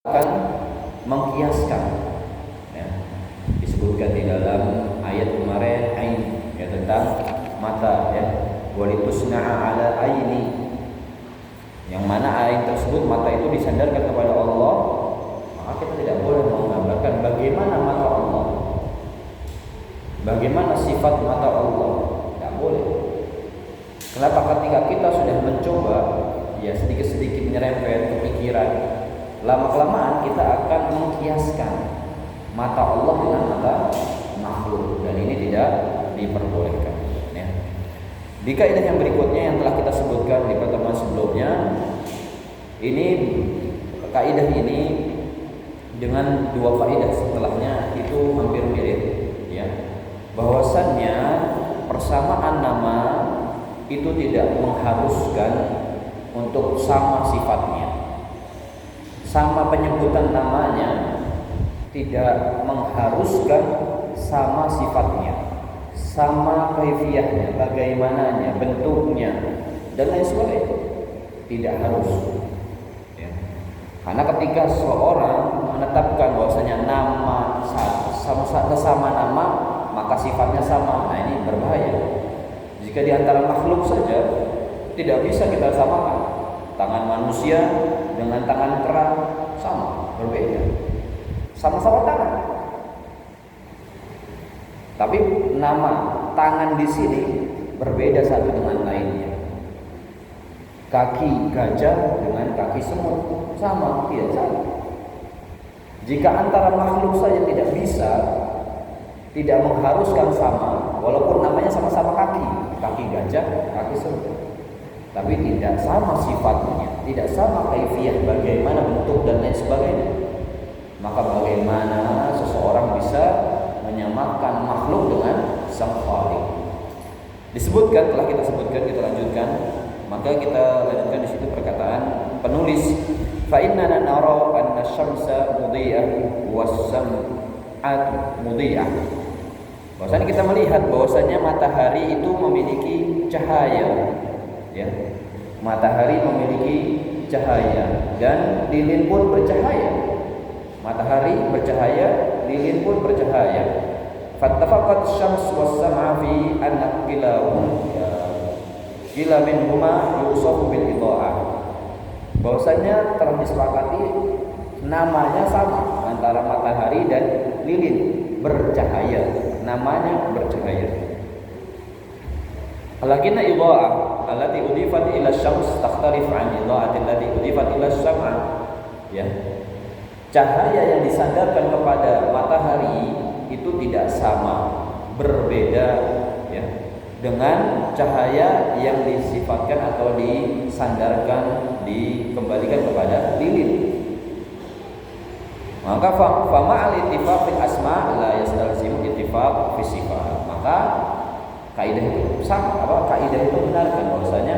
akan mengkiaskan, ya. Disebutkan di dalam ayat kemarin ain, ya, tentang mata, ya, walitusna'a ala aini, yang mana ain tersebut, mata itu disandarkan kepada Allah. Maka kita tidak boleh menggambarkan bagaimana mata Allah, bagaimana sifat mata Allah, tidak boleh. Kenapa? Ketika kita sudah mencoba, ya, sedikit-sedikit nyerempet kepikiran, lama-kelamaan kita akan mengkiaskan mata Allah dengan mata makhluk, dan ini tidak diperbolehkan, ya. Di kaidah yang berikutnya yang telah kita sebutkan di pertemuan sebelumnya, ini kaidah ini dengan dua kaidah setelahnya itu hampir mirip, ya. Bahwasannya persamaan nama itu tidak mengharuskan untuk sama sifatnya, sama penyebutan namanya tidak mengharuskan sama sifatnya, sama kaifiyahnya, bagaimananya, bentuknya, dan lain sebagainya. Tidak harus, ya. Karena ketika seseorang menetapkan bahwasanya nama sama nama, maka sifatnya sama. Nah, ini berbahaya. Jika di antara makhluk saja tidak bisa kita samakan, tangan manusia dengan tangan kera sama, berbeda, sama-sama tangan, tapi nama tangan di sini berbeda satu dengan lainnya. Kaki gajah dengan kaki semut sama, tidak sama. Jika antara makhluk saja tidak bisa, tidak mengharuskan sama, walaupun namanya sama-sama kaki gajah, kaki semut, tapi tidak sama sifatnya, tidak sama kaifiyah, bagaimana bentuk dan lain sebagainya, maka bagaimana seseorang bisa menyamakan makhluk dengan sang Khaliq? Disebutkan, telah kita sebutkan, kita lanjutkan. Maka kita lanjutkan di situ perkataan penulis, fa innana nara anna syamsa mudhi'ah was-sam'atu mudhi'ah. Bahwasanya kita melihat bahwasanya matahari itu memiliki cahaya, ya. Matahari memiliki cahaya dan lilin pun bercahaya. Matahari bercahaya, lilin pun bercahaya. Fattafaqat syams was-sam'a fi anna kila minhuma yusafu bil idha'ah. Bahwasanya telah disepakati namanya sama antara matahari dan lilin, bercahaya, namanya bercahaya. Lakinna idha'ah allati udifat ila syams takhtalif 'an idha'ati allati udifat ila syam'a, ya. Cahaya yang disandarkan kepada matahari itu tidak sama, berbeda, ya, dengan cahaya yang disifatkan atau disandarkan, dikembalikan kepada lilin. Maka fama al-ittifaq fil asma la yastalzimu ittifaq fi sifat. Maka kaidah itu sama, kaidah itu benarkan bahwasanya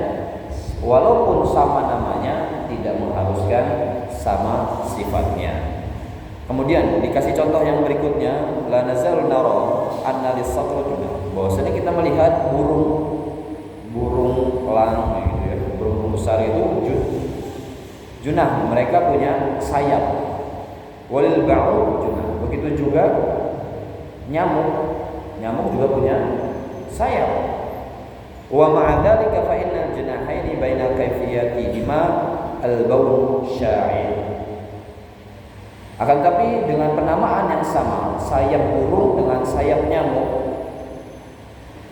walaupun sama namanya tidak mengharuskan sama sifatnya. Kemudian dikasih contoh yang berikutnya, la nazal nara anna lis-satrati, bahwasanya kita melihat burung elang, gitu, ya. Burung besar itu junah, mereka punya sayap. Walil ba'u junah, begitu juga nyamuk juga punya sayap. Wa ma'a dzalika fa innal janahaini baina kayfiyatihima al-bawl sya'ir. Akan tapi dengan penamaan yang sama, sayap burung dengan sayap nyamuk,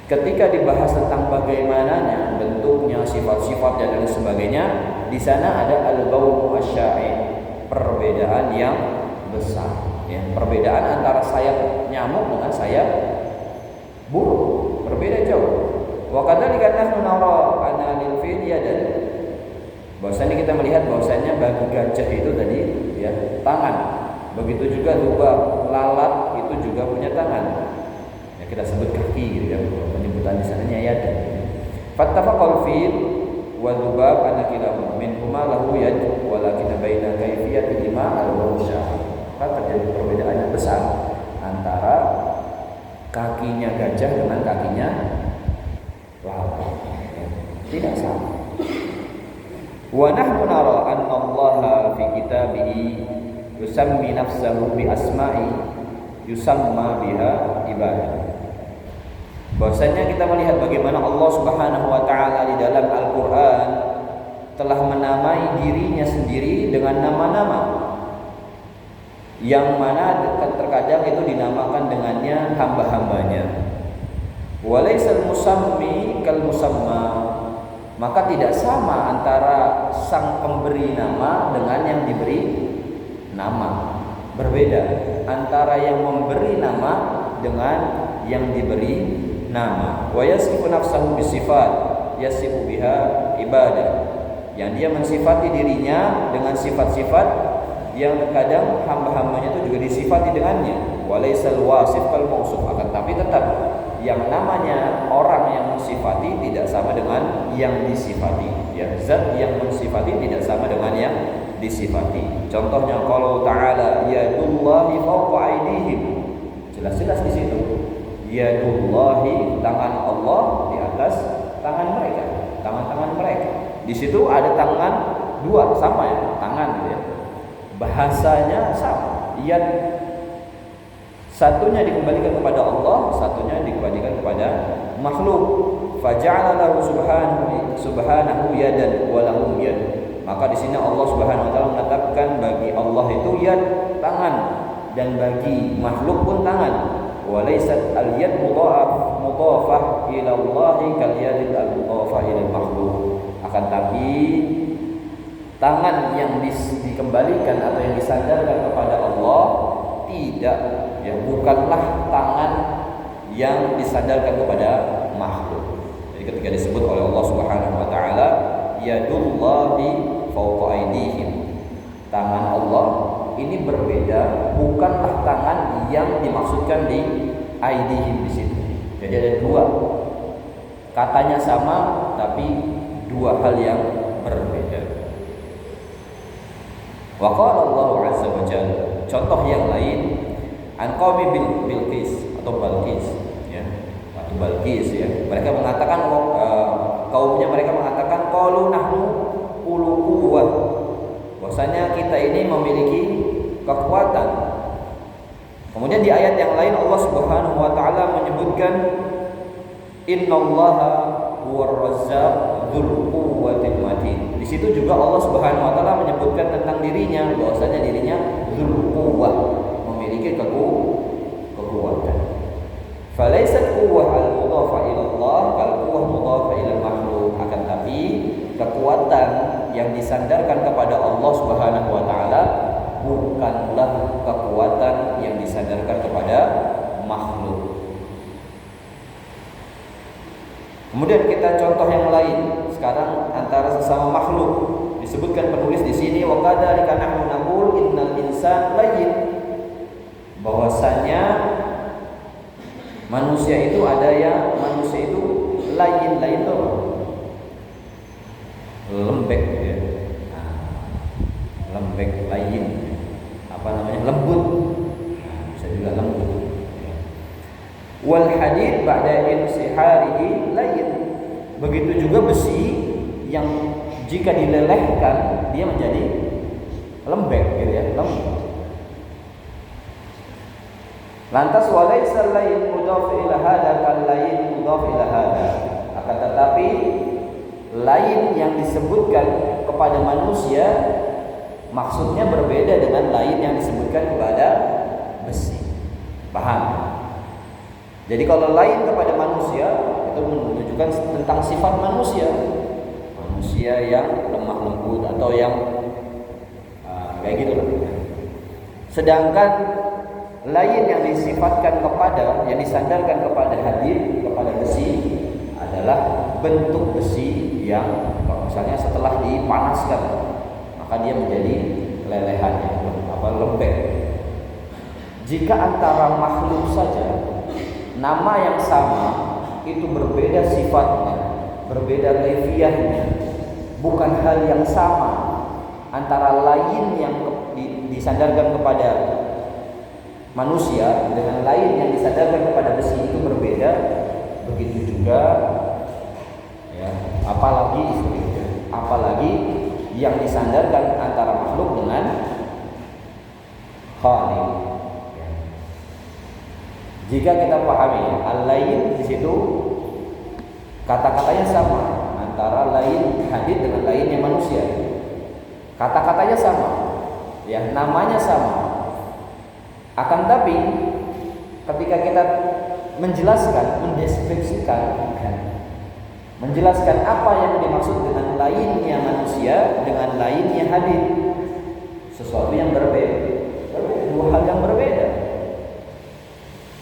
ketika dibahas tentang bagaimananya, bentuknya, sifat-sifatnya dan sebagainya, di sana ada al-bawl asy-sya'ir, perbedaan yang besar, ya. Perbedaan antara sayap nyamuk dengan sayap burung berbeda jauh. Wa kadzalika nahnu nara anna lil fil yadan. Bahwasanya kita melihat bahwasanya bagi gajah itu tadi, ya, tangan. Begitu juga lubang, lalat itu juga punya tangan. Ya, kita sebut kaki, gitu, ya. Penyebutan di sananya yadan. Fattafaqal fil wa dzubab anna kilahuma minhuma lahu yad walakin baina kayfiyatihima al-sya'ir. Maka terjadi perbedaan yang besar antara kakinya gajah dengan kakinya lalat, ya. Tidak sama. Wa nahnu nara anna Allah fi kitabihi yusammi nafsahu bi asma'i yusamma biha ibadah. Bahwasanya kita melihat bagaimana Allah Subhanahu wa taala di dalam Al-Qur'an telah menamai dirinya sendiri dengan nama-nama yang mana terkadang itu dinamakan dengannya hamba-hambanya. Walaisal musammi kal musamma, maka tidak sama antara sang pemberi nama dengan yang diberi nama. Berbeda antara yang memberi nama dengan yang diberi nama. Wa yasifu nafsahu bisifat yasifu biha ibadah, yang dia mensifati dirinya dengan sifat-sifat yang terkadang hamba-hambanya itu juga disifati dengannya. Walaisal wasif kal mausuf, akan tapi tetap yang namanya orang yang mensifati tidak sama dengan yang disifati. Ya, zat yang mensifati tidak sama dengan yang disifati. Contohnya kalau ta'ala yadullahi fawqa aydihim, jelas-jelas di situ yadullahi, tangan Allah di atas tangan mereka, tangan-tangan mereka. Di situ ada tangan dua, sama ya, tangan gitu ya. Bahasanya sama. Yad, satunya dikembalikan kepada Allah, satunya dikembalikan kepada makhluk. Faja'ala lahu subhanahu yadan wa lahum yad. Maka di sini Allah Subhanahu wa taala menetapkan bagi Allah itu yad, tangan, dan bagi makhluk pun tangan. Wa laysat al-yad mudhafah ila Allah kal yadil al-mudhafah ila al-makhluk. Akan tapi tangan yang dikembalikan atau yang disandarkan kepada Allah tidak, ya, bukanlah tangan yang disandarkan kepada makhluk. Jadi ketika disebut oleh Allah Subhanahu wa taala yadullahi fawqa aydihim, tangan Allah ini berbeda, bukanlah tangan yang dimaksudkan di aydihim di situ. Jadi ada dua, katanya sama tapi dua hal yang berbeda. Wa qala Allah azza wa jalla, contoh yang lain, an qaumi Bilqis atau Balqis, ya, atau Balqis, ya. Mereka mengatakan, kaumnya mereka mengatakan qalu nahnu ulu quwwah, bahwasanya kita ini memiliki kekuatan. Kemudian di ayat yang lain Allah Subhanahu wa taala menyebutkan innallaha huwar razzaq dzul quwwatil matin. Di situ juga Allah Subhanahu wa taala menyebutkan tentang dirinya, bahwasanya dirinya dzul quwwah, memiliki kekuatan. Falaisat quwwah al-mudhafah ila Allah kal quwwah mudhafah ila makhluk. Akan tapi kekuatan yang disandarkan kepada Allah Subhanahu wa taala bukanlah kekuatan yang disandarkan kepada makhluk. Kemudian kita contoh yang lain sekarang antara sesama makhluk. Disebutkan penulis di sini wa kadzalika nahnu naqul innal insan layyin, bahwasanya manusia itu ada yang manusia itu layyin itu lembek, ya. Nah, lembek, layyin, apa namanya, lembut, bisa juga lembut. Wal hadid ba'da insiharihi layyin, begitu juga besi yang jika dilelehkan dia menjadi lembek, gitu ya, lembut. Lantas walaisa layyin mudhaf ila hada kal layyin mudhaf ila hada. Akan tetapi lain yang disebutkan kepada manusia maksudnya berbeda dengan lain yang disebutkan kepada besi. Paham? Jadi kalau lain kepada manusia itu menunjukkan tentang sifat manusia, manusia yang lemah lembut atau yang kayak gitu lah. Sedangkan lain yang disifatkan kepada, yang disandarkan kepada hadid, kepada besi adalah bentuk besi yang misalnya setelah dipanaskan maka dia menjadi lelehan, lembek. Jika antara makhluk saja nama yang sama itu berbeda sifatnya, berbeda kaifiyahnya, bukan hal yang sama antara lain yang disandarkan kepada manusia dengan lain yang disandarkan kepada besi itu berbeda. Begitu juga, ya, apalagi yang disandarkan antara makhluk dengan khaliq. Ya. Jika kita pahami al-lain di situ kata-katanya sama antara lain hadid dengan lainnya manusia. Kata-katanya sama, ya namanya sama. Akan tapi ketika kita menjelaskan, mendeskripsikan, menjelaskan apa yang dimaksud dengan lainnya manusia dengan lainnya hadid, sesuatu yang berbeda, dua hal yang berbeda.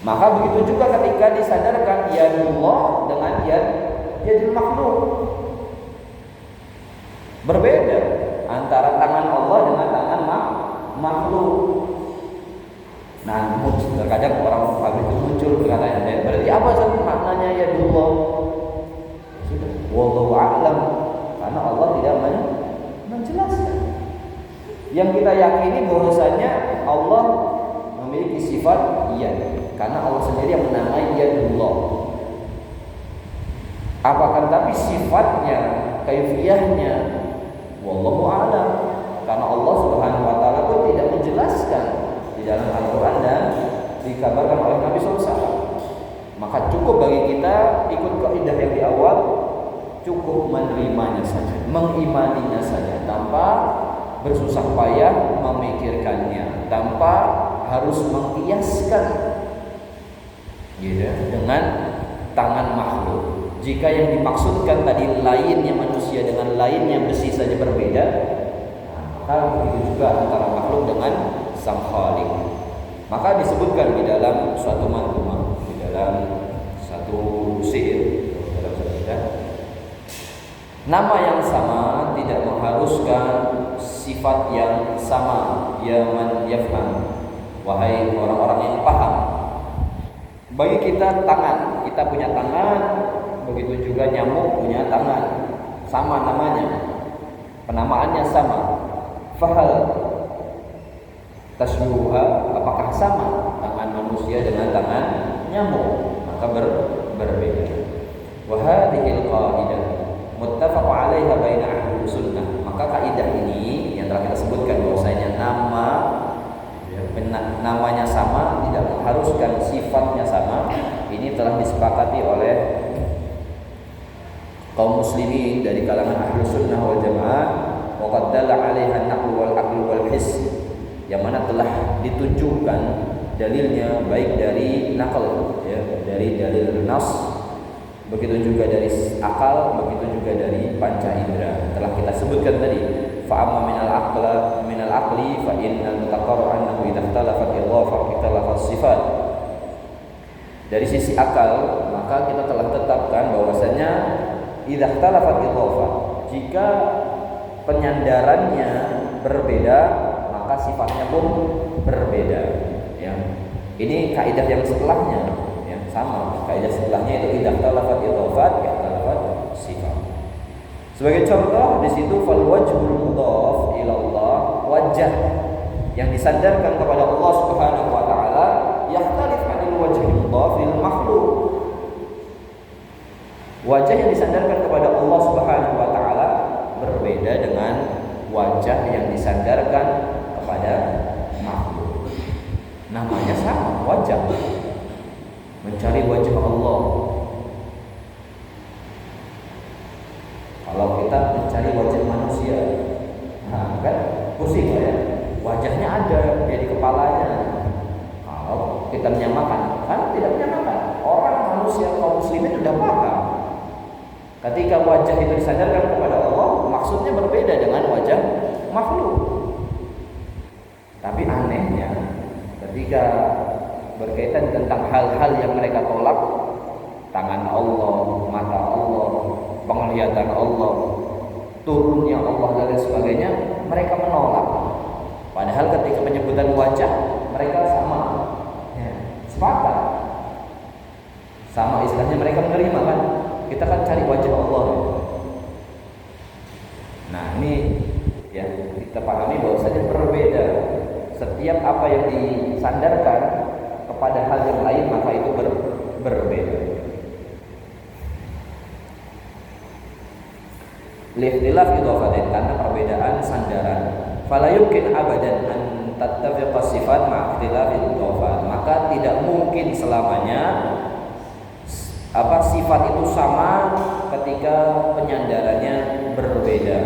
Maka begitu juga ketika disadarkan yadullah dengan yadul makhluk, berbeda antara tangan Allah dengan tangan makhluk. Nah, terkadang orang paham itu muncul perkataan, berarti apa sih maknanya yadullah? Sudah, wallahu a'lam, karena Allah tidak menjelaskan. Yang kita yakini bahwasanya Allah memiliki sifat iya, karena Allah sendiri yang menamai yadullah. Apakah tapi sifatnya, kaifiyahnya, wallahu a'lam, karena Allah Subhanahu wa taala pun tidak menjelaskan di dalam Al-Qur'an dan dikabarkan oleh Nabi SAW. Maka cukup bagi kita ikut kaidah yang di awal, cukup menerimanya saja, mengimaninya saja, tanpa bersusah payah memikirkannya, tanpa harus mengkiaskan gitu, dengan tangan makhluk. Jika yang dimaksudkan tadi lainnya manusia dengan lainnya besi saja berbeda, maka begitu juga antara makhluk dengan sang khaliq. Maka disebutkan di dalam suatu manhumah, di dalam satu syair, dalam satu syair, nama yang sama tidak mengharuskan sifat yang sama. Ya man yafham, wahai orang-orang yang paham. Bagi kita tangan, kita punya tangan, begitu juga nyamuk punya tangan, sama namanya, penamaannya sama. Fahal tasbuha, apakah sama tangan manusia dengan tangan nyamuk? Maka berbeda. Wa hadhil qaidah muttafaq 'alaiha baina ahli sunnah. Maka kaidah ini yang telah kita sebutkan bahwasanya namanya sama, tidak mengharuskan sifatnya sama, ini telah disepakati oleh kaum muslimin dari kalangan ahli sunnah wal jamaah. Wa qad dalla 'alaiha an-naql wal aql wal his, yang mana telah ditunjukkan dalilnya baik dari nakal, ya, dari dalil nas, begitu juga dari akal, begitu juga dari panca indera. Telah kita sebutkan tadi, fa amma minal aqli fa innal mutaqarrar annahu idza ikhtalafat idhafa ikhtalafat sifat. Dari sisi akal, maka kita telah tetapkan bahwasanya idza ikhtalafat idhafa, jika penyandarannya berbeda, maka sifatnya pun berbeda. Ya. Ini kaidah yang setelahnya, ya, sama. Kaidah setelahnya itu idza ikhtalafat idhafat ikhtalafat sifat. Sebagai contoh di situ fal wajhul mudhaf ila Allah, wajah yang disandarkan kepada Allah Subhanahu wa taala yakhtalif 'anil wajhil mudhaf lil makhluk. Wajah yang disandarkan kepada Allah Subhanahu wa taala berbeda dengan wajah yang disandarkan kepada makhluk. Namanya sama, wajah. Mencari wajah Allah. Kalau kita mencari wajah manusia, nah kan pusing ya. Wajahnya ada, dia di kepalanya. Kalau kita menyamakan, kan tidak menyamakan. Orang manusia kaum muslimin sudah paham. Ketika wajah itu disandarkan kepada Allah, maksudnya berbeda dengan wajah makhluk. Tapi anehnya, ketika berkaitan tentang hal-hal yang mereka tolak, tangan Allah, mata Allah, penglihatan Allah, turunnya Allah dan lain sebagainya, mereka menolak. Padahal ketika penyebutan wajah, mereka sama, ya, sepakat, sama istilahnya mereka menerima kan. Kita kan cari wajah Allah. Nah ini ya kita pahami bahwasanya berbeda. Setiap apa yang disandarkan kepada hal yang lain maka itu berbeda. Likhtilaf idhafatin, karena perbedaan sandaran. Fala yumkin abadan an tattafiqa sifat ma'khtilafil idhofat, maka tidak mungkin selamanya sifat itu sama ketika penyandarannya berbeda.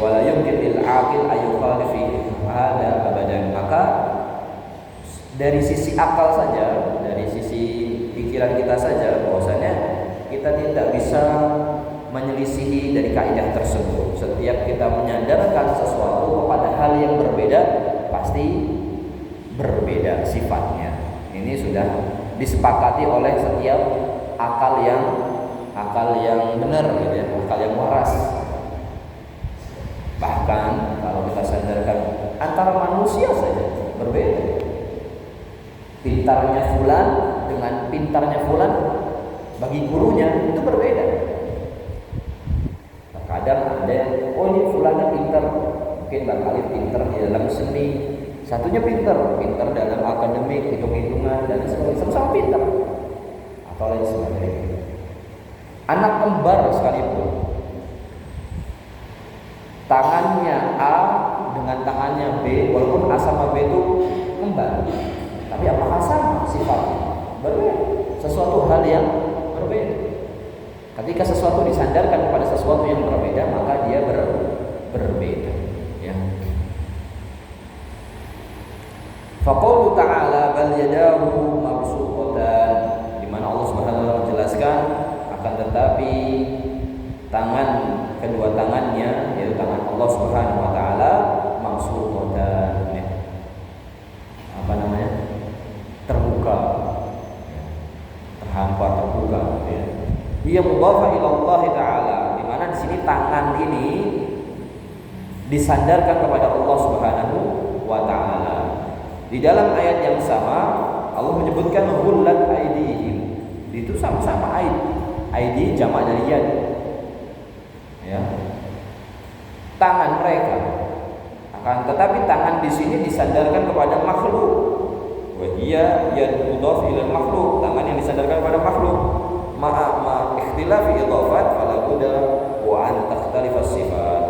Wala yumkin lil aqil ayukhalifi hada abadan. Maka dari sisi akal saja, dari sisi pikiran kita saja, bahwasanya kita tidak bisa menyelisihi dari kaidah tersebut. Setiap kita menyandarkan sesuatu kepada hal yang berbeda, pasti berbeda sifatnya. Ini sudah disepakati oleh setiap akal yang benar gitu ya, akal yang waras. Bahkan kalau kita sandarkan antara manusia saja berbeda. Pintarnya fulan dengan pintarnya fulan bagi gurunya itu berbeda. Terkadang ada yang ini fulannya pintar, mungkin barangkali pintar di dalam seni, satunya pintar dalam akademik, hitung-hitungan dan sebagainya, sama-sama pintar atau lain sebagainya. Anak kembar sekalipun, tangannya A dengan tangannya B, walaupun A sama B itu kembar, tapi apakah sama sifatnya? Berbeda. Sesuatu hal yang berbeda. Ketika sesuatu disandarkan kepada sesuatu yang berbeda, maka dia berbeda. Ya. Faqaulu ta'ala bal yadahu mabsuutatan, di mana Allah Subhanahu wa taala menjelaskan akan tetapi kedua tangannya, yaitu tangan Allah Subhanahu wa taala mabsuutatan, ya. Terbuka, terhampar, terbuka, ya. Dia mudhafa ila Allah taala, di mana di sini tangan ini disandarkan kepada Allah Subhanahu wa taala. Di dalam ayat yang sama Allah menyebutkan ghullat aydihim. Itu sama-sama aidi jamak dari yad. Ya. Tangan mereka. Akan tetapi tangan di sini disandarkan kepada makhluk. Wa hiya yad mudhaf ila makhluk, tangan yang disandarkan kepada makhluk. Ma ikhtilafi idhafat fala budda wa an takhtalifa sifat.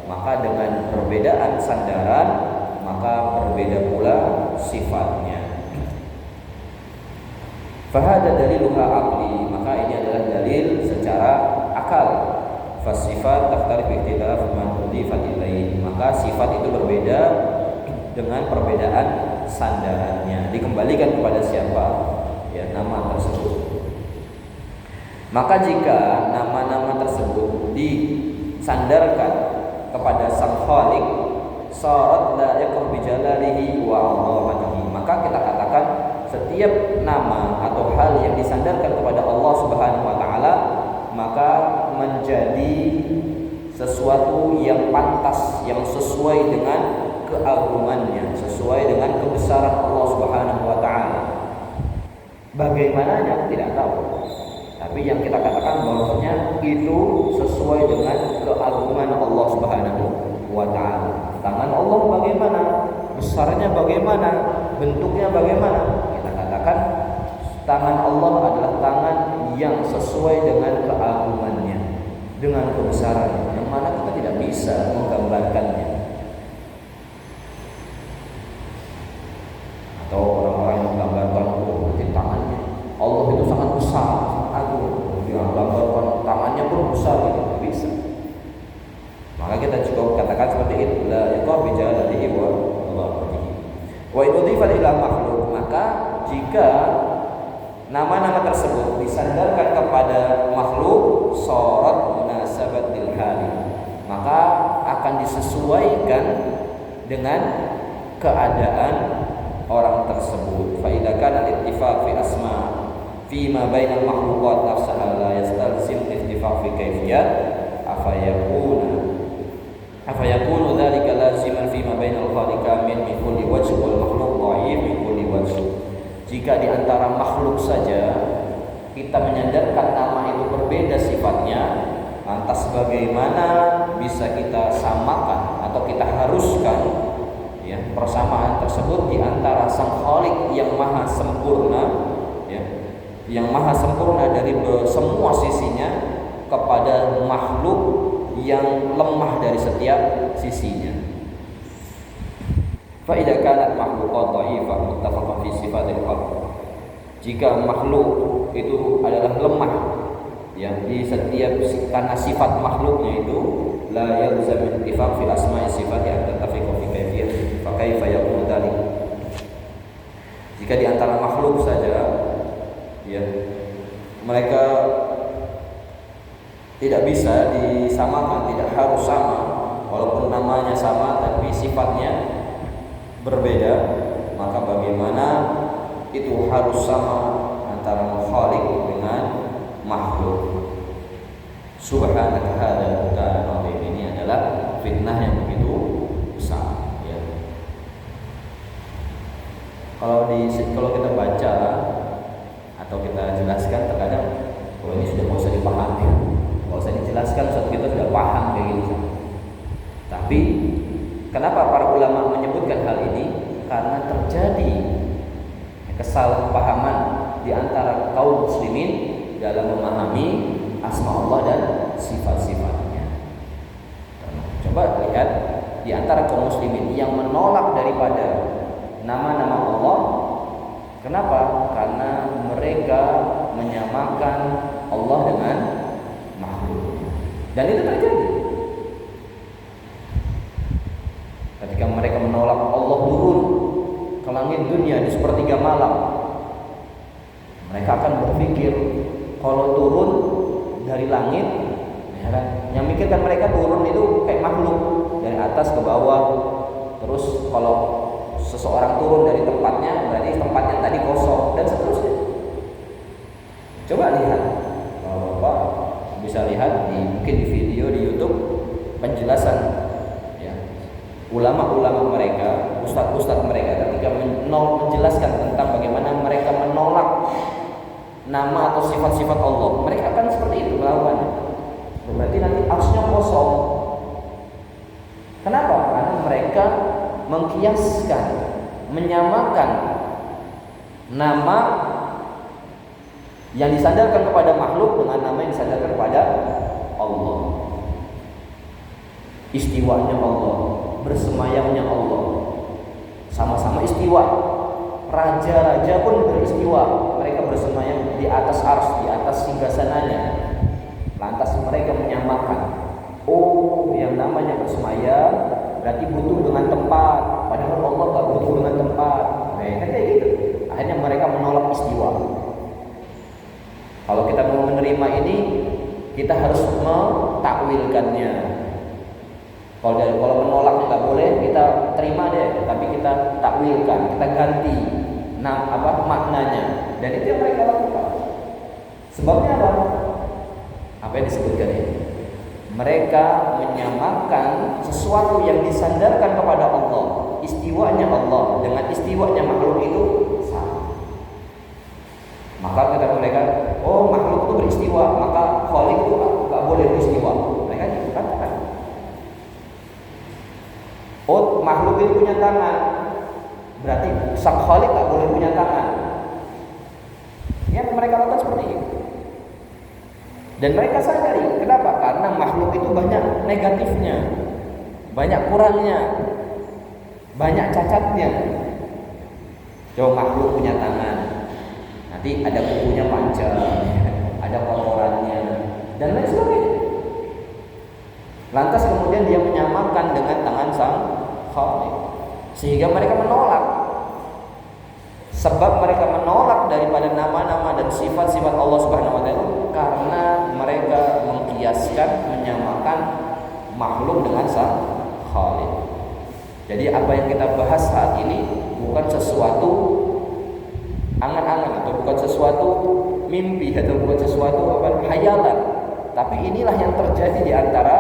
Maka dengan perbedaan sandaran, maka berbeda pula sifatnya. Fahada daliluha aqli, maka ini adalah dalil secara akal. Fasifat takhtalif ikhtilaf man udhifat ilaihi, maka sifat itu berbeda dengan perbedaan sandarannya, dikembalikan kepada siapa, ya, nama tersebut. Maka jika nama-nama tersebut disandarkan kepada Sang Khaliq, sarat la yaqum bi jalalihi wa 'azamatihi, maka kita katakan setiap nama atau hal yang disandarkan kepada Allah Subhanahu wa taala maka menjadi sesuatu yang pantas, yang sesuai dengan keagungannya, sesuai dengan kebesaran Allah Subhanahu wa taala. Bagaimananya tidak tahu. Tapi yang kita katakan bahwasanya itu sesuai dengan keagungan Allah Subhanahu wa taala. Tangan Allah bagaimana? Besarnya bagaimana? Bentuknya bagaimana? Kita katakan tangan Allah adalah tangan yang sesuai dengan keagungannya, dengan kebesarannya, yang mana kita tidak bisa menggambarkannya. Atau orang-orang yang menggambarkan berarti tangannya Allah itu sangat besar, sangat agung. Dia gambarkan tangannya pun besar, itu tidak bisa. Maka kita cukup katakan seperti itu, la yaqab bijalalihi wa dhatihi. Wa idhifat ila makhluk, maka jika nama-nama tersebut disandarkan kepada makhluk, syarat munasabatil hali, maka akan disesuaikan dengan keadaan orang tersebut. Fa idza kana al-ittifaq fi asma fi ma bainal makhluqat nafsaha la yastalzim ittifaq fi kayfiyat afayakunu dhalika laziman fi ma bainal khaliqa min kulli wajh wal makhluq dha'if min kulli wajh. Jika di antara makhluk saja kita menyandarkan nama itu berbeda sifatnya, lantas bagaimana bisa kita samakan atau kita haruskan, ya, persamaan tersebut di antara Sang Khaliq yang maha sempurna, ya, yang maha sempurna dari semua sisinya kepada makhluk yang lemah dari setiap sisinya. Fa idza kanat makhluqat dhaifah muttafaqan fi sifatil khalq. Jika makhluk itu adalah lemah, ya, di setiap karena sifat makhluknya itu la yalzam ittifaq fil asma'i sifati an tattafiqa fi kayfiyah fa kaifa yakunu dzalik. Jika di antara makhluk saja, ya, mereka tidak bisa disamakan, tidak harus sama, walaupun namanya sama tapi sifatnya berbeda, maka bagaimana itu harus sama antara khaliq dengan makhluk. Subhanaka hadzal buhtan azim. Ini adalah fitnah yang begitu besar, ya. Kalau kita baca atau kita jelaskan, terkadang kalau ini sudah mau usah dipahami, kalau saya dijelaskan saat kita sudah paham kayak gini. Tapi kenapa para ulama menyebutkan hal ini? Karena terjadi kesalahpahaman di antara kaum muslimin dalam memahami asma Allah dan sifat-sifatnya. Coba lihat di antara kaum muslimin yang menolak daripada nama-nama Allah. Kenapa? Karena mereka menyamakan Allah dengan makhluk. Dan itu terjadi. Ketika mereka menolak Allah turun ke langit dunia di sepertiga malam, mereka akan berpikir kalau turun dari langit, ya kan? Yang mikirkan mereka turun itu kayak makhluk dari atas ke bawah. Terus kalau seseorang turun dari tempatnya, berarti tempatnya tadi kosong dan seterusnya. Coba lihat, kalau Bapak bisa lihat mungkin di video di YouTube penjelasan, ya, ulama-ulama mereka, ustadz-ustadz mereka ketika menjelaskan tentang bagaimana mereka menolak nama atau sifat-sifat Allah, mereka akan seperti itu melakukannya. Berarti nanti arsy-nya kosong. Kenapa? Karena mereka mengkiaskan, menyamakan nama yang disandarkan kepada makhluk dengan nama yang disandarkan kepada Allah. Istiwanya Allah, bersemayamnya Allah, sama-sama istiwa. Raja-raja pun beristiwa, mereka bersemayam di atas ars, di atas singgasananya. Lantas mereka menyamakan, oh, yang namanya bersemayam berarti butuh dengan tempat, padahal Allah tak butuh dengan tempat. Mereka kayak gitu. Akhirnya mereka menolak istiwa. Kalau kita mau menerima ini, kita harus mentakwilkannya. Kalau menolak nggak boleh, kita terima deh, tapi kita takwilkan, kita ganti maknanya. Dan itu yang mereka lakukan. Sebabnya apa? Apa yang disebutkan ini? Mereka menyamakan sesuatu yang disandarkan kepada Allah, istiwanya Allah dengan istiwanya makhluk itu sama. Maka kata mereka, oh, makhluk itu beristiwa, maka khaliq itu nggak boleh beristiwa. Mereka gitu katakan. Oh, makhluk itu punya tangan, berarti sang khaliq nggak boleh punya tangan. Ya, mereka lakukan seperti itu. Dan mereka sadari, kenapa? Karena makhluk itu banyak negatifnya, banyak kurangnya, banyak cacatnya. Coba makhluk punya tangan, nanti ada kukunya panjang, ada kotorannya, dan lain sebagainya. Lantas kemudian dia menyamakan dengan tangan sang khaliq, sehingga mereka menolak. Sebab mereka menolak daripada nama-nama dan sifat-sifat Allah Subhanahu wa taala karena mereka mengkiaskan, menyamakan makhluk dengan sang khaliq. Jadi apa yang kita bahas saat ini bukan sesuatu angan-angan atau bukan sesuatu mimpi atau bukan sesuatu hayalan, tapi inilah yang terjadi di antara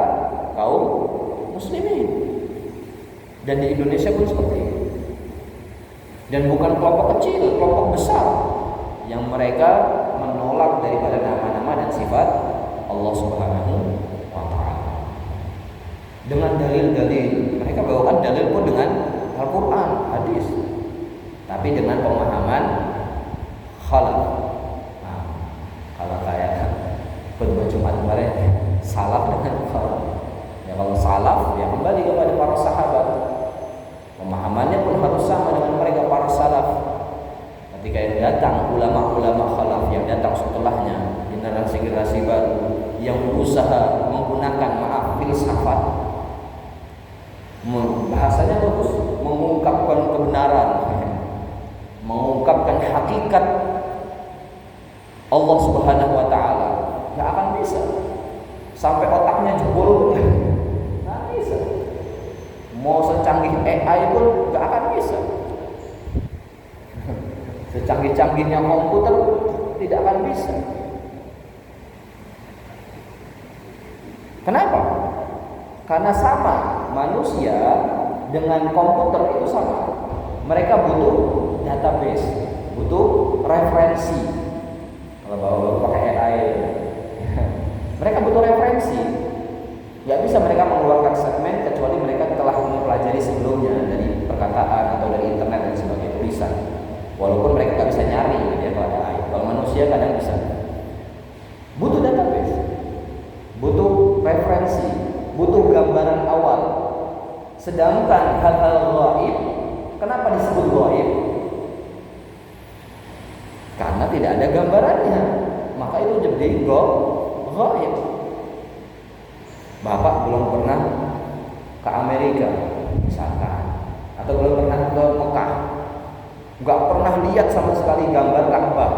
kaum muslimin. Dan di Indonesia pun seperti itu. Dan bukan kelompok kecil, kelompok besar yang mereka menolak daripada nama-nama dan sifat Allah Subhanahu wa taala. Dengan dalil-dalil, mereka bawakan dalil pun dengan Al-Qur'an, hadis. Tapi dengan pemahaman khalaf. Nah, kalau kayak khutbah Jumat kemarin, salaf dengan khalaf. Ya, kalau salaf ya kembali kepada para sahabat. Pemahamannya pun harus sama dengan mereka para salaf. Ketika yang datang ulama-ulama khalaf yang datang setelahnya, generasi-generasi baru yang berusaha menggunakan filsafat, bahasanya bagus, mengungkapkan kebenaran, mengungkapkan hakikat Allah Subhanahu wa taala, enggak akan bisa. Sampai otaknya jebol, enggak bisa. Mau secanggih AI pun enggak akan bisa. Secanggih-canggihnya komputer tidak akan bisa. Kenapa? Karena sama, manusia dengan komputer itu sama. Mereka butuh database, butuh referensi. Kalau baru pakai AI, mereka butuh referensi. Gak bisa mereka mengeluarkan segmen kecuali mereka telah mempelajari sebelumnya dari perkataan atau dari internet dan sebagainya, tulisan. Walaupun mereka gak bisa nyari gitu ya kalau ada AI. Kalau manusia kadang bisa. Butuh database, butuh referensi, butuh gambaran awal. Sedangkan hal-hal gaib, kenapa disebut gaib? Karena tidak ada gambarannya, maka itu jadi gaib. Bapak belum pernah ke Amerika misalkan, atau belum pernah ke Mekah, nggak pernah lihat sama sekali gambar Ka'bah.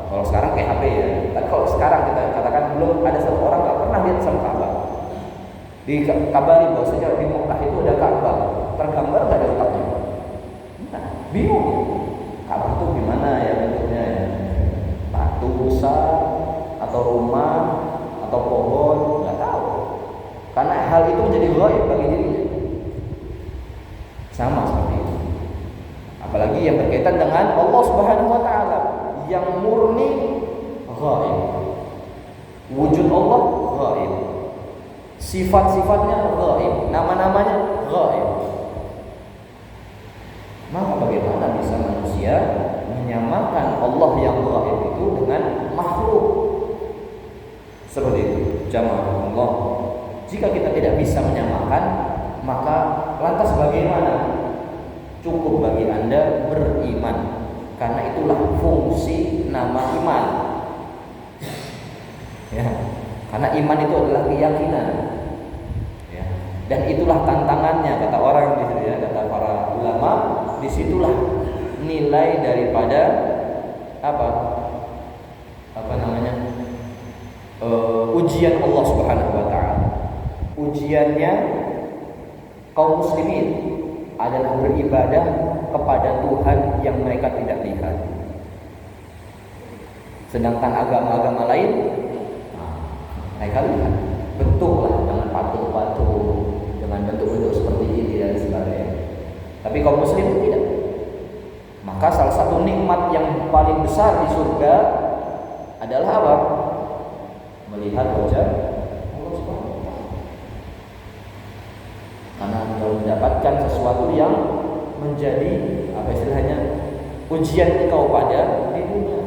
Kalau sekarang kayak HP ya, tapi kalau sekarang kita katakan belum ada satu orang nggak pernah lihat sama Ka'bah. Dikabari bahwasanya di Mekah itu ada Ka'bah, tergambar nggak ada otaknya? Nah, bingung. Ka'bah itu gimana ya bentuknya ya? Batu besar atau rumah atau pohon, nggak tahu. Karena hal itu menjadi gaib bagi dirinya. Sama seperti itu. Apalagi yang berkaitan dengan Allah Subhanahu wa taala yang murni gaib. Wujud Allah gaib. Sifat-sifatnya gaib, nama-namanya gaib. Maka bagaimana bisa manusia menyamakan Allah yang gaib itu dengan makhluk? Seperti itu, jamaah Allah. Jika kita tidak bisa menyamakan, maka lantas bagaimana? Cukup bagi Anda beriman, karena itulah fungsi nama iman. Ya, karena iman itu adalah keyakinan. Ya, dan itulah tantangannya kata orang di sini ya, kata para ulama, disitulah nilai daripada apa namanya? Ujian Allah Subhanahu wa taala. Ujiannya kaum muslimin adalah beribadah kepada Tuhan yang mereka tidak lihat. Sedangkan agama-agama lain mereka lihat bentuklah dengan patung-patung, dengan bentuk-bentuk seperti ini dan sebagainya. Tapi kaum muslim tidak. Maka salah satu nikmat yang paling besar di surga adalah apa? Melihat wajah Allah Subhanahu wa taala. Karena mendapatkan sesuatu yang menjadi apa istilahnya ujian engkau pada di dunia.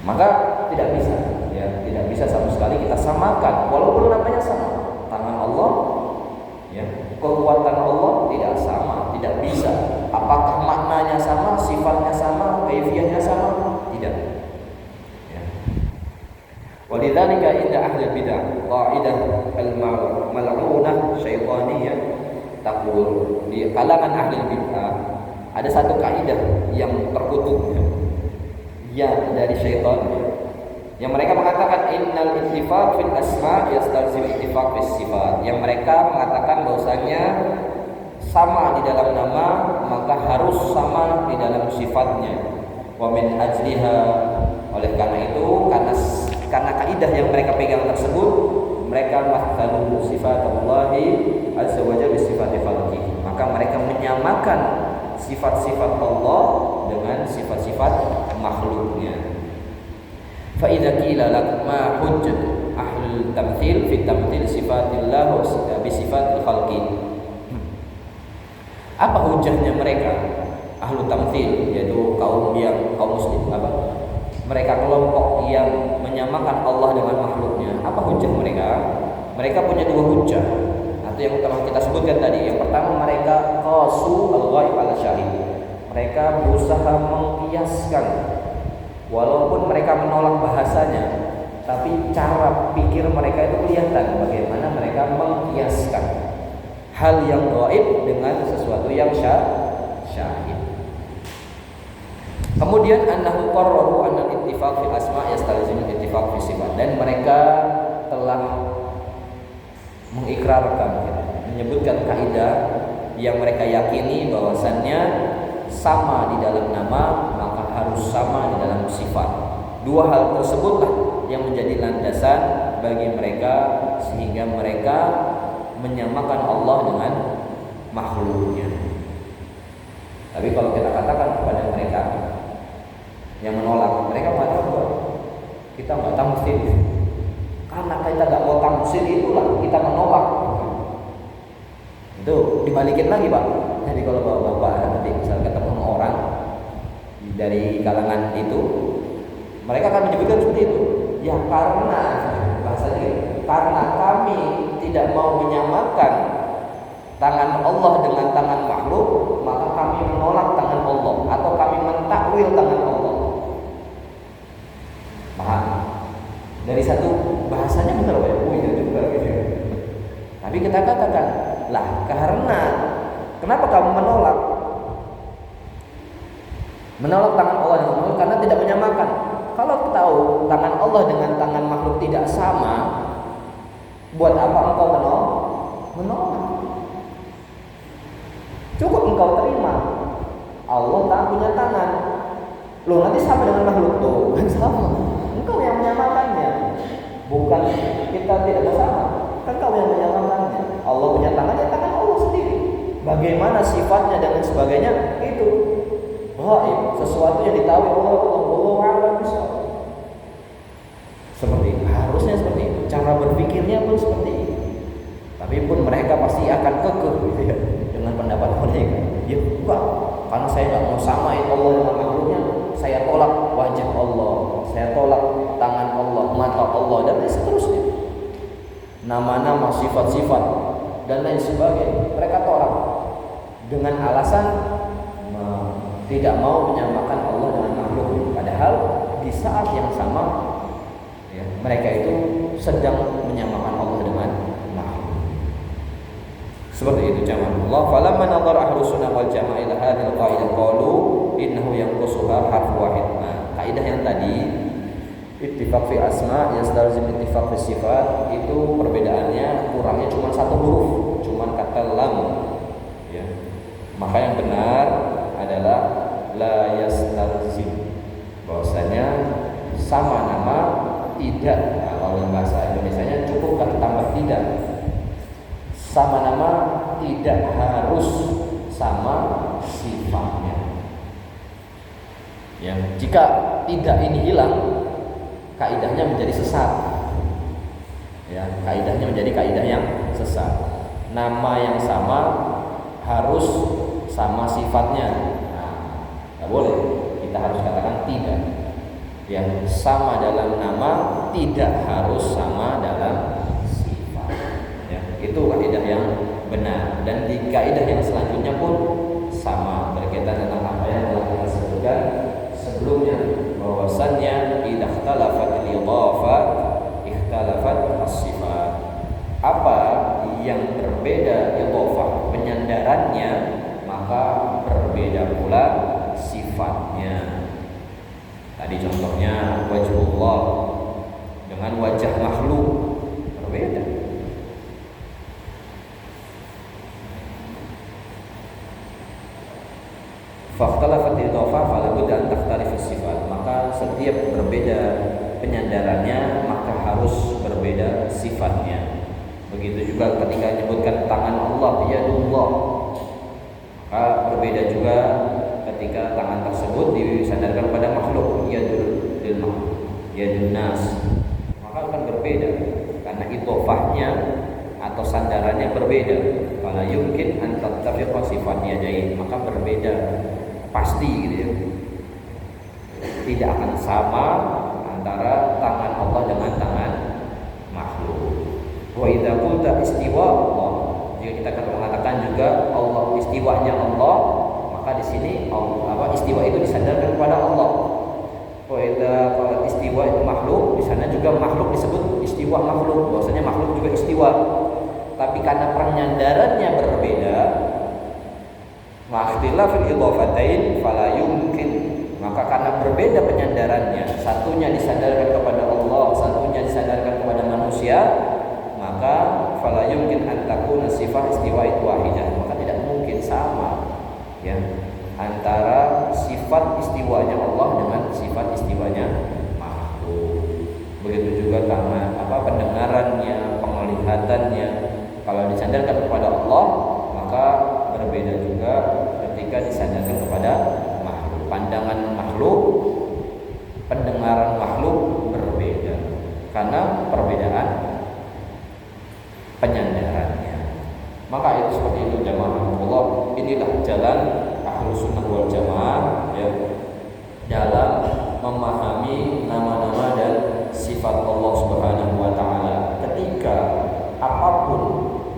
Maka tidak bisa ya, tidak bisa sama sekali kita samakan walaupun namanya sama. Tangan Allah ya, kekuatan Allah tidak sama, tidak bisa. Apakah maknanya sama, sifatnya sama, kaifiahnya sama? Tidak. Ya. Walidzalika inda ahli bidah qaidah al-mal'unah syaitaniyah taqul, di kalangan ahli bidah ada satu kaidah yang terkutuk ya dari syaitan, yang mereka mengatakan innal ittifaq fil asma yastalzim ittifaq fis sifat, yang mereka mengatakan bahwasanya sama di dalam nama maka harus sama di dalam sifatnya. Wa min ajliha, oleh karena itu, karena kaidah yang mereka pegang tersebut, mereka mathalu sifatullahi azza wa jalla bi sifati khalqihi, maka mereka menyamakan sifat-sifat Allah dengan sifat-sifat makhluknya. Fa idza qila lak ma hujjat ahlul tamtsil fi tamtsil sifatillah bi sifatil khalqi, apa hujahnya mereka ahlu tamtsil, yaitu kaum muslim, mereka kelompok yang menyamakan Allah dengan makhluknya? Apa hujah mereka? Mereka punya dua hujah Nah, itu yang telah kita sebutkan tadi. Yang pertama, mereka qasu al-ghaib ala syahid. Mereka berusaha mengkiaskan, walaupun mereka menolak bahasanya, tapi cara pikir mereka itu kelihatan bagaimana mereka mengkiaskan hal yang gaib dengan sesuatu yang syahid. Kemudian annahu qarraru anna al-ittifaq fil asma' yastalzim al-ittifaq fi sifat, dan mereka telah mengikrarkan, menyebutkan kaidah yang mereka yakini bahwasannya sama di dalam nama maka harus sama di dalam sifat. Dua hal tersebutlah yang menjadi landasan bagi mereka sehingga mereka menyamakan Allah dengan makhluknya. Tapi kalau kita katakan kepada mereka yang menolak, mereka mengatakan bahwa kita nggak tamtsil, karena kita nggak mau tamtsil itulah kita menolak. Itu dibalikin lagi Pak. Jadi kalau bapak nanti misal ketemu orang dari kalangan itu, mereka akan menyebutkan seperti itu. Ya karena bahasanya, karena kami tidak mau menyamakan tangan Allah dengan tangan makhluk, maka kami menolak tangan Allah atau kami mentakwil tangan Allah. Paham? Dari satu bahasanya benar Pak, iya juga gitu. Tapi kita katakan, lah karena kenapa kamu menolak tangan Allah dengan makhluk? Karena tidak menyamakan. Kalau tahu tangan Allah dengan tangan makhluk tidak sama, buat apa engkau menolak? Cukup engkau terima Allah tak punya tangan. Loh nanti sama dengan makhluk tuh kan sama. Engkau yang menyamakannya, bukan kita tidak bersama. Kan kau yang menyamakannya. Allah punya tangan, ya tangan Allah sendiri. Bagaimana sifatnya dan sebagainya itu gaib, sesuatu yang ditahui Allah a'lam bishawab. Seperti itu, harusnya seperti itu. Cara berpikirnya pun seperti itu. Tapi pun mereka pasti akan kekeh gitu ya, dengan pendapat mereka. Ya enggak, karena saya nggak mau samain Allah dengan makhluknya, saya tolak wajah Allah, saya tolak tangan Allah, mata Allah, dan seterusnya. Nama-nama, sifat-sifat dan lain sebagainya mereka tolak dengan alasan tidak mau menyamakan Allah dengan makhluk. Padahal di saat yang sama ya, mereka itu sedang menyamakan Allah dengan makhluk. Seperti itu jamaah Allah. Falamma nadhara ahlus sunnah wal jamaah ila hadhil qaidah qalu innahu yanqusuha harf wahid. Nah, kaidah yang tadi ittifaq fi asma yastalzim ittifaq fi sifat, itu perbedaannya kurangnya cuma satu huruf, cuma kata lam ya. Maka yang benar adalah la yastalzim, bahwasanya sama nama tidak. Nah, kalau bahasa Indonesianya cukup kata tambah tidak. Sama nama tidak harus sama sifatnya. Ya, jika tidak ini hilang, kaidahnya menjadi sesat. Ya, kaidahnya menjadi kaidah yang sesat. Nama yang sama harus sama sifatnya. Nah, nggak boleh. Kita harus katakan tidak. Yang sama dalam nama tidak harus sama dalam sifat. Ya, itu kaidah yang benar. Dan di kaidah yang selanjutnya pun sama, berkaitan tentang apa yang telah kita sebutkan sebelumnya, bahwasannya idza ikhtalafat al-idhafat ikhtalafat as-sifat. Apa yang berbeda idhafah penyandarannya, maka berbeda pula sifatnya. Tadi contohnya wajhullah dengan wajah makhluk berbeda. Fakhtalafat idhafah fala budda an takhtalif as-sifat. Maka setiap berbeda penyandarannya maka harus berbeda sifatnya. Begitu juga ketika menyebutkan tangan Allah, yadullah, maka berbeda juga ketika tangan tersebut disandarkan pada makhluk, yadul lil makhluk, yadun nas, maka akan berbeda karena idhofahnya atau sandarannya berbeda. Fala yumkin an tattafiqa sifatnya yadain, maka berbeda pasti gitu ya. Tidak akan sama antara tangan Allah dengan tangan makhluk. Wa idza qulta istiwa Allah, jika kita akan mengatakan juga Allah istiwanya Allah, maka di sini istiwa itu disandarkan kepada Allah. Kalau istiwa itu makhluk, di sana juga makhluk disebut istiwa makhluk. Bahwasanya makhluk juga istiwa. Tapi karena penyandarannya berbeda, fil idhafatain fala yumkin. Maka karena berbeda penyandarannya, satunya disandarkan kepada Allah, satunya disandarkan kepada manusia, maka fala yumkin an takuna sifat istiwa itu wahidah. Maka tidak mungkin sama ya antara sifat istiwanya Allah dengan sifat istiwanya makhluk. Begitu juga karena pendengarannya, penglihatannya. Kalau disandarkan kepada Allah, maka berbeda juga ketika disandarkan kepada makhluk. Pandangan makhluk, pendengaran makhluk berbeda karena perbedaan penyandarannya. Maka itu seperti itu jamaah Allah. Inilah jalan Ahlus Sunnah wal Jamaah ya, dalam memahami nama-nama dan sifat Allah Subhanahu wa taala. Ketika apapun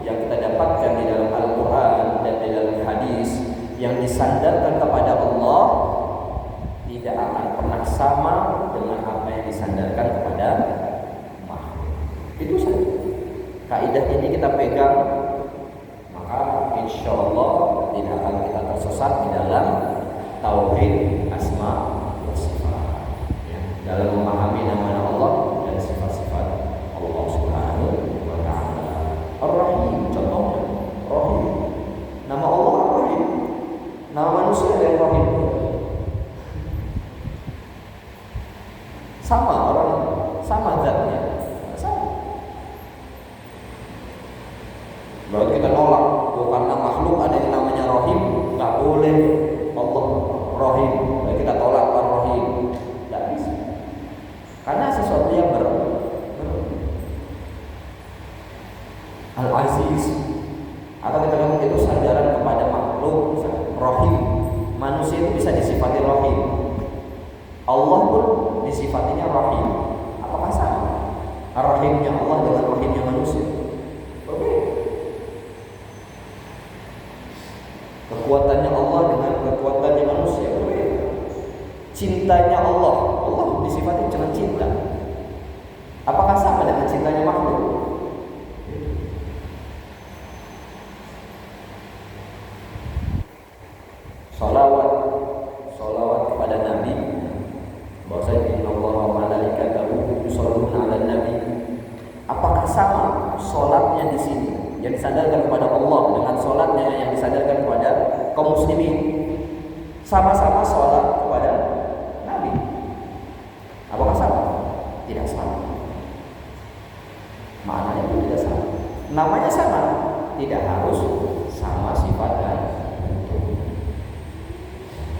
yang kita dapatkan di dalam Al-Qur'an dan di dalam hadis yang disandarkan kepada Allah tidak akan pernah sama dengan apa yang disandarkan kepada makhluk. Itu saja. Kaidah ini kita pegang, maka insya Allah tidak akan kita tersesat di dalam tauhid asma wa sifat ya, dalam memahami nama-nama Allah dan sifat-sifat Allah Subhanahu wa taala. Ar-Rahim contohnya, Rahim. Nama Allah Ar-Rahim. Nama manusia ada yang Rahim. Sama orang, sama zatnya. Berarti kita nolak karena makhluk ada yang namanya Rahim, nggak boleh Allah Rahim. Berarti kita tolak Ar-Rahim, nggak bisa. Karena sesuatu yang Al-Aziz, atau kita ngomong itu sandaran kepada makhluk. Rahim, manusia itu bisa disifati Rahim, Allah pun disifatinya Rahim. Apakah sama Ar-Rahimnya Allah dengan Rahimnya manusia? Kekuatannya Allah dengan kekuatannya manusia berbeda. Cintanya Allah disifati dengan cinta. Apakah sama dengan cintanya makhluk? Salawat kepada Nabi. Bahwasanya innallaha wa malaikatahu yusholluna 'alan nabi. Apakah sama salatnya di sini yang disandarkan kepada Allah dengan salatnya yang disandarkan kepada kaum muslimin? Sama-sama salat kepada Nabi. Apakah sama? Tidak sama. Maknanya itu tidak sama. Namanya sama, tidak harus sama sifat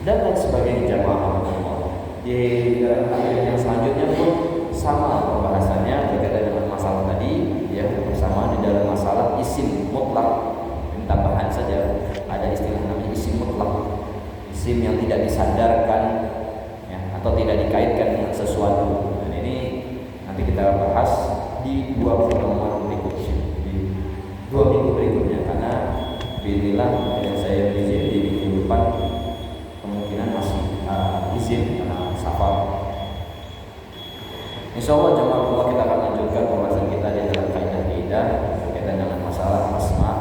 dan lain sebagainya jamaah Allah. Di ayat yang selanjutnya pun sama pembahasannya berkaitan dengan masalah tadi ya, bersama di dalam masalah isim mutlak. Tambahan saja, ada istilah namanya isim mutlak, isim yang tidak disandarkan ya, atau tidak dikaitkan dengan sesuatu. Dan ini nanti kita bahas di 2 pertemuan berikutnya, di 2 minggu berikutnya, karena bismillah saya izin di minggu depan kemungkinan masih izin karena safar. Insya Allah jemaah Allah, kita akan lanjutkan pembahasan kita di dalam kaidah berkaitan dengan masalah asma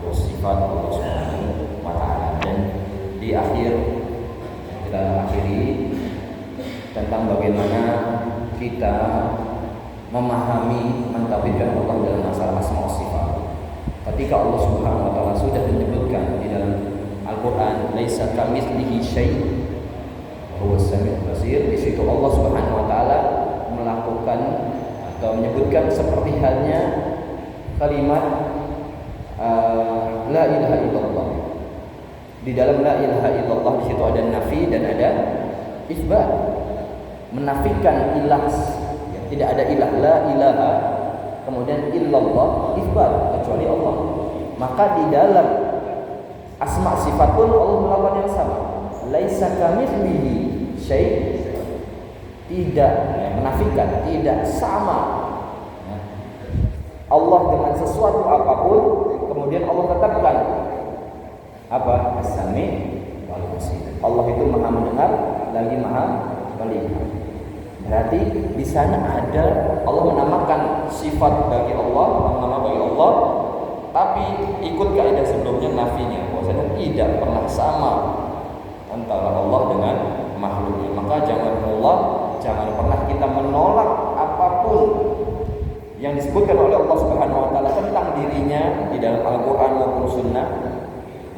wa sifat Allah Subhanahu wa taala. Dan di akhir kita akhiri tentang bagaimana kita memahami mentauhidkan Allah dalam masalah asma wa sifat. Ketika Allah Subhanahu wa taala sudah menyebutkan di dalam Al-Qur'an laisa kamitslihi syai' wa huwas samiul basir, di situ Allah Subhanahu wa taala melakukan atau menyebutkan seperti halnya kalimat la ilaha illallah. Di dalam la ilaha illallah di situ ada nafi dan ada isbat. Menafikan ilah, ya, tidak ada ilah, la ilaha, kemudian illallah, isbat, kecuali Allah. Maka di dalam asma sifat pun Allah melakukan yang sama. Laisa kamitslihi syai', tidak ya, menafikan, tidak sama ya, Allah dengan sesuatu apapun. kemudian Allah tetapkan apa? As-Sami' wal Basir. Allah itu Maha mendengar lagi Maha melihat. Berarti di sana ada Allah menamakan sifat bagi Allah, nama bagi Allah, tapi ikut kaidah sebelumnya nafinya, bahwasanya tidak pernah sama antara Allah dengan makhluknya. Maka jangan pernah kita menolak apapun yang disebutkan oleh Allah Subhanahu wa taala tentang dirinya di dalam Al-Qur'an maupun Sunnah.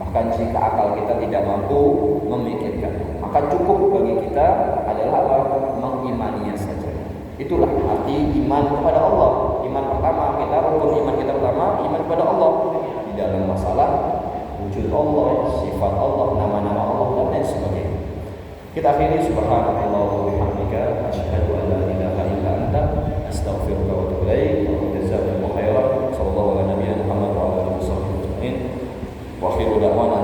Bahkan jika akal kita tidak mampu memikirkan, maka cukup bagi kita adalah apa? Mengimaninya saja. Itulah arti iman kepada Allah. Iman pertama kita, rukun iman kita pertama, iman kepada Allah di dalam masalah wujud Allah, sifat Allah, nama-nama Allah dan lain sebagainya. Kita akhiri subhanallah wa bihamdika asyhadu an la ilaha illa anta astaghfiruka wa atubu ilaik. Wa jazakumullahu khairan. Sallallahu ala nabiyyina Muhammad wa ala alihi wasallam. Wa akhiru da'wana